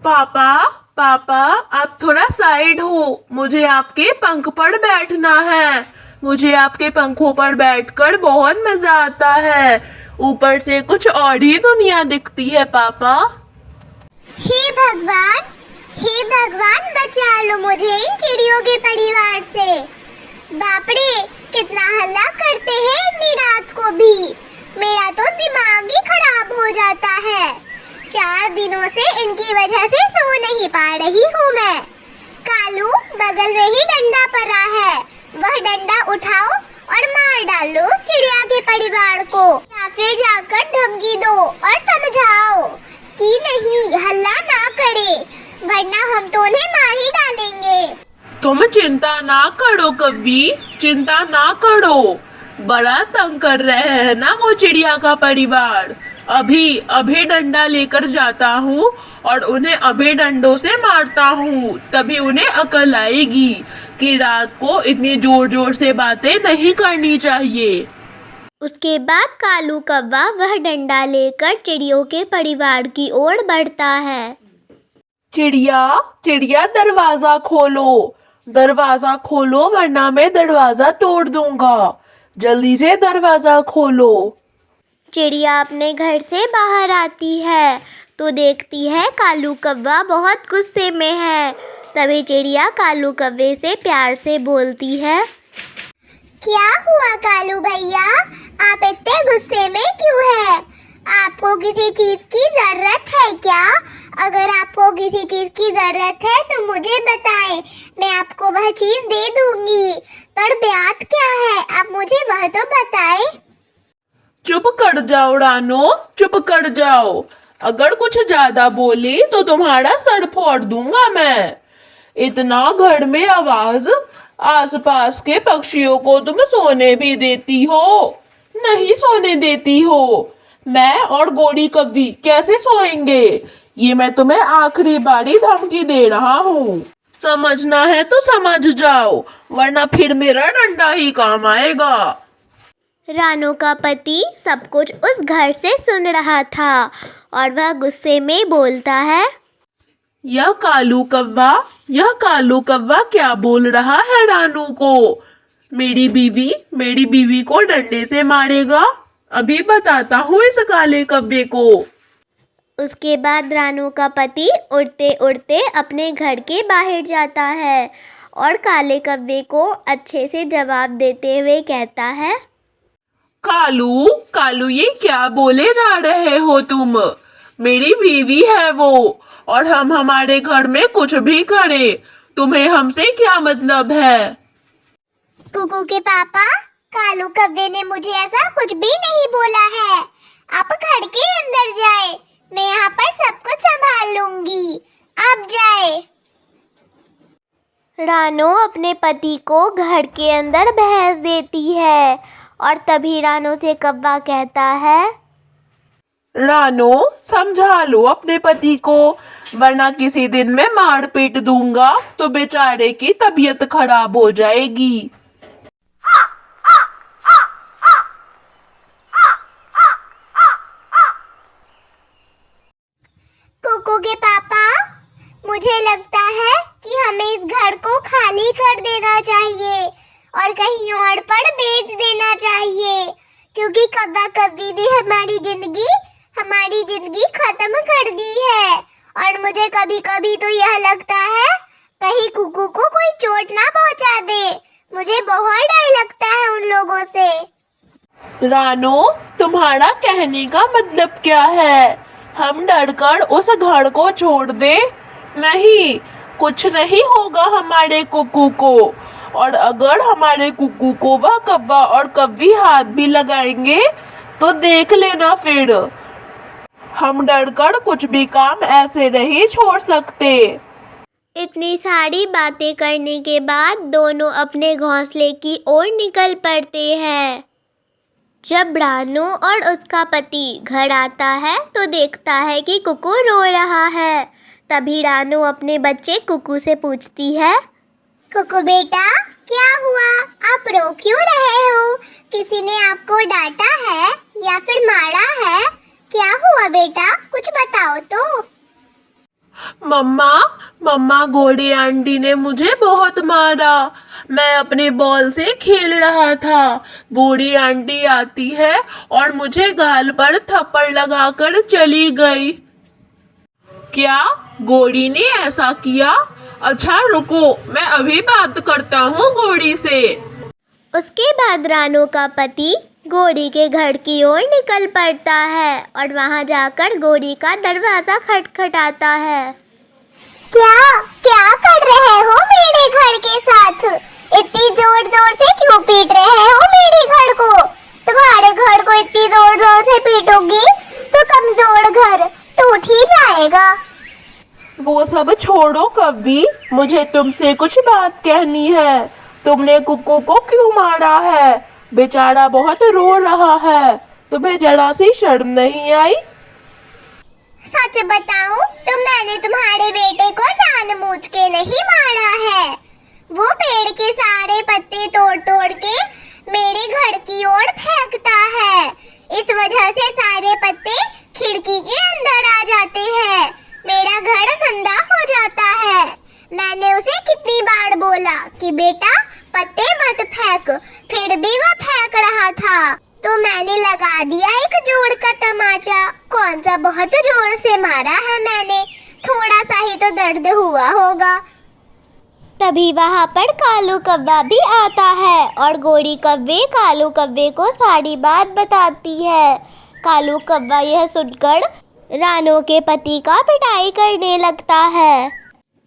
पापा, पापा, आप थोड़ा साइड हो। मुझे आपके पंख पर बैठना है। मुझे आपके पंखों पर बैठकर बहुत मजा आता है। ऊपर से कुछ और ही दुनिया दिखती है पापा। हे भगवान, हे भगवान, बचा लो मुझे इन चिड़ियों के परिवार से। बाप रे, कितना हल्ला करते हैं इतनी रात को भी। मेरा तो दिमाग ही खराब हो जाता है। 4 दिनों से इनकी वजह से सो नहीं पा रही हूँ मैं। कालू, बगल में ही डंडा पड़ा है, वह डंडा उठाओ और मार डालो उस चिड़िया के परिवार को, या फिर जाकर धमकी दो और समझाओ कि नहीं, हल्ला ना करे, वरना हम तो उन्हें मार ही डालेंगे। तुम चिंता ना करो कभी, चिंता ना करो। बड़ा तंग कर रहे हैं ना वो चिड़िया का परिवार। अभी अभी डंडा लेकर जाता हूँ और उन्हें अभी डंडों से मारता हूँ, तभी उन्हें अकल आएगी कि रात को इतनी जोर जोर से बातें नहीं करनी चाहिए। उसके बाद कालू कौवा वह डंडा लेकर चिड़ियों के परिवार की ओर बढ़ता है। चिड़िया, चिड़िया, दरवाजा खोलो, दरवाजा खोलो, वरना मैं दरवाजा तोड़ दूंगा। जल्दी से दरवाजा खोलो। चिड़िया अपने घर से बाहर आती है तो देखती है कालू कौवा बहुत गुस्से में है। तभी चिड़िया कालू कौवे से प्यार से बोलती है, क्या हुआ कालू भैया, आप इतने गुस्से में क्यों हैं? आपको किसी चीज की जरूरत है क्या? अगर आपको किसी चीज की जरूरत है तो मुझे बताएं, मैं आपको वह चीज दे दूंगी। पर बात क्या है, आप मुझे वह तो बताएं। चुप कर जाओ रानो, चुप कर जाओ। अगर कुछ ज्यादा बोली तो तुम्हारा सर फोड़ दूंगा मैं। इतना घर में आवाज, आसपास के पक्षियों को तुम सोने भी देती हो? नहीं सोने देती हो। मैं और गोरी कभी कैसे सोएंगे? ये मैं तुम्हें आखिरी बारी धमकी दे रहा हूँ। समझना है तो समझ जाओ, वरना फिर मेरा डंडा ही काम आएगा। रानो का पति सब कुछ उस घर से सुन रहा था और वह गुस्से में बोलता है, यह कालू कौवा क्या बोल रहा है रानू को? मेरी बीवी को डंडे से मारेगा? अभी बताता हूँ इस काले कौवे को। उसके बाद रानू का पति उड़ते उड़ते अपने घर के बाहर जाता है और काले कौवे को अच्छे से जवाब देते हुए कहता है, कालू, कालू, ये क्या बोले जा रहे हो तुम? मेरी बीवी है वो, और हम हमारे घर में कुछ भी करें, तुम्हें हमसे क्या मतलब है? कुकू के पापा, कालू कौवे ने मुझे ऐसा कुछ भी नहीं बोला है। आप घर के अंदर जाए, मैं यहाँ पर सब कुछ संभाल लूंगी, आप जाए। रानो अपने पति को घर के अंदर भेज देती है और तभी रानो से कौवा कहता है, रानो, समझा लो अपने पति को, वरना किसी दिन मैं मार पीट दूंगा तो बेचारे की तबीयत खराब हो जाएगी। कुकू के पापा, मुझे लगता है कि हमें इस घर को खाली कर देना चाहिए और कहीं और पर बेच देना चाहिए, क्योंकि कौवा कौवी ने हमारी जिंदगी खत्म कर दी है। और मुझे कभी कभी तो यह लगता है कहीं कुकू को कोई चोट ना पहुंचा दे। मुझे बहुत डर लगता है उन लोगों से। रानो, तुम्हारा कहने का मतलब क्या है? हम डरकर उस घर को छोड़ दे? नहीं, कुछ नहीं होगा हमारे कुकू को। और अगर हमारे कुकू को वह कौवा और कौवी हाथ भी लगाएंगे तो देख लेना फिर। हम डरकर कुछ भी काम ऐसे नहीं छोड़ सकते। इतनी सारी बातें करने के बाद दोनों अपने घोंसले की ओर निकल पड़ते हैं। जब रानू और उसका पति घर आता है तो देखता है कि कुकू रो रहा है। तभी रानू अपने बच्चे कुकू से पूछती है, कुकू बेटा, क्या हुआ? आप रो क्यों रहे हो? किसी ने आपको डांटा है या फिर मारा है? क्या हुआ बेटा, कुछ बताओ तो। मम्मा मम्मा घोड़ी आंटी ने मुझे बहुत मारा। मैं अपने बॉल से खेल रहा था। घोड़ी आंटी आती है और मुझे गाल पर थप्पड़ लगाकर चली गई। क्या घोड़ी ने ऐसा किया? अच्छा रुको, मैं अभी बात करता हूँ घोड़ी से। उसके बाद रानो का पति घोड़ी के घर की ओर निकल पड़ता है और वहां जाकर घोड़ी का दरवाजा खटखटाता है। क्या क्या कर रहे हो मेरे घर के साथ? इतनी जोर जोर से क्यों पीट रहे हो मेरे घर को? तुम्हारे घर को इतनी जोर जोर से पीटोगी तो कमजोर घर टूट ही जाएगा। वो सब छोड़ो कभी, मुझे तुमसे कुछ बात कहनी है। तुमने कुक्कू को क्यों मारा है? बेचारा बहुत रो रहा है। तुम्हें जरा सी शर्म नहीं आई? सच बताऊं तो मैंने तुम्हारे बेटे को जानबूझ के नहीं मारा है। वो पेड़ के सारे पत्ते तोड़ तोड़ के मेरे घर की ओर फेंकता है। इस वजह से सारे पत्ते खिड़की के अंदर आ जाते हैं। मेरा घर गंदा हो जाता है। मैंने उसे कितनी बार बोला कि बेटा पत्ते मत फेंक, फिर भी वो फेंक रहा था। तो मैंने लगा दिया एक जोड़ का तमाचा। कौन सा बहुत जोर से मारा है मैंने, थोड़ा सा ही तो दर्द हुआ होगा। तभी वहाँ पर कालू कौवा भी आता है और घोड़ी कौवे कालू कौवे को सारी बात बताती है। कालू कौवा यह सुनकर रानो के पति का पिटाई करने लगता है।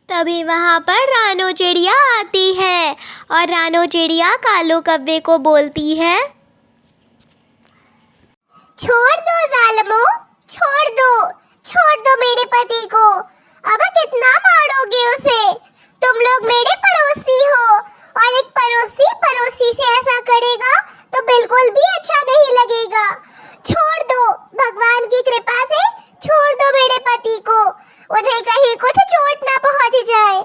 तभी वहाँ पर रानो चिड़िया आती है और रानो चिड़िया कालू कौवे को बोलती है, छोड़ दो जालिमों, छोड़ दो मेरे पति को। अब कितना मारोगे उसे? तुम लोग मेरे पड़ोसी हो और एक पड़ोसी से ऐसा करेगा तो बिल्कुल भी अच्छा नहीं लगेगा। छोड़ दो, भगवान की कृपा से छोड़ दो मेरे पति को, उन्हें कहीं कुछ चोट ना पहुंच जाए।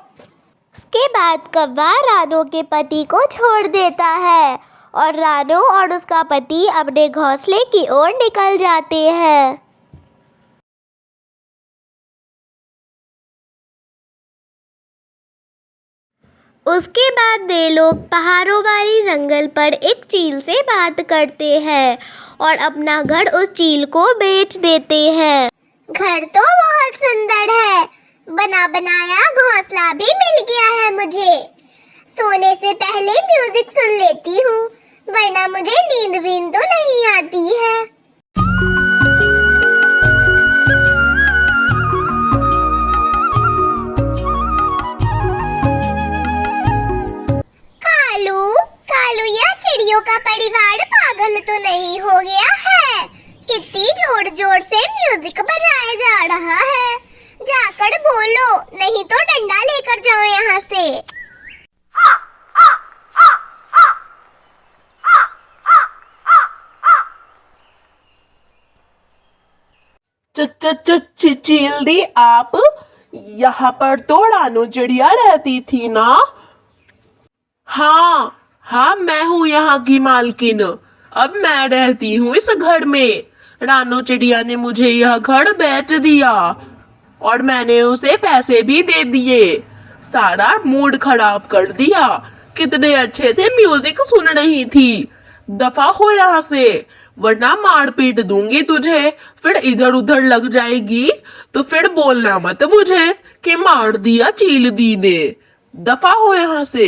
उसके बाद कौवा रानो के पति को छोड़ देता है और रानो और उसका पति अपने घोंसले की ओर निकल जाते हैं। उसके बाद वे लोग पहाड़ों वाली जंगल पर एक चील से बात करते हैं और अपना घर उस चील को बेच देते हैं। घर तो बहुत सुंदर है, बना बनाया घोंसला भी मिल गया है मुझे। सोने से पहले म्यूजिक सुन लेती हूँ, वरना मुझे नींद वींद तो नहीं आती है। कालू या चिड़ियों का परिवार पागल तो नहीं हो गया है? कितनी जोर जोर से म्यूजिक बजाया जा रहा है। जाकर बोलो, नहीं तो डंडा लेकर जाओ यहाँ से। चील दी, आप यहाँ पर तो रानो चिड़िया रहती थी ना? हाँ, मैं हूँ यहाँ की मालकिन। अब मैं रहती हूँ इस घर में। रानो चिड़िया ने मुझे यह घर बेच दिया और मैंने उसे पैसे भी दे दिए। सारा मूड खराब कर दिया। कितने अच्छे से म्यूजिक सुन रही थी। दफा हो यहाँ से, वरना मार पीट दूंगी तुझे। फिर इधर उधर लग जाएगी तो फिर बोलना मत मुझे कि मार दिया चील दी ने। दफा हो यहाँ से।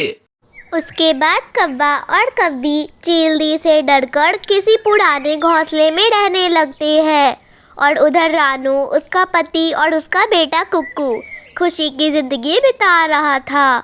उसके बाद कौवा और कौवी चील से डरकर किसी पुराने घोंसले में रहने लगते हैं और उधर रानू, उसका पति और उसका बेटा कुक्कू खुशी की जिंदगी बिता रहा था।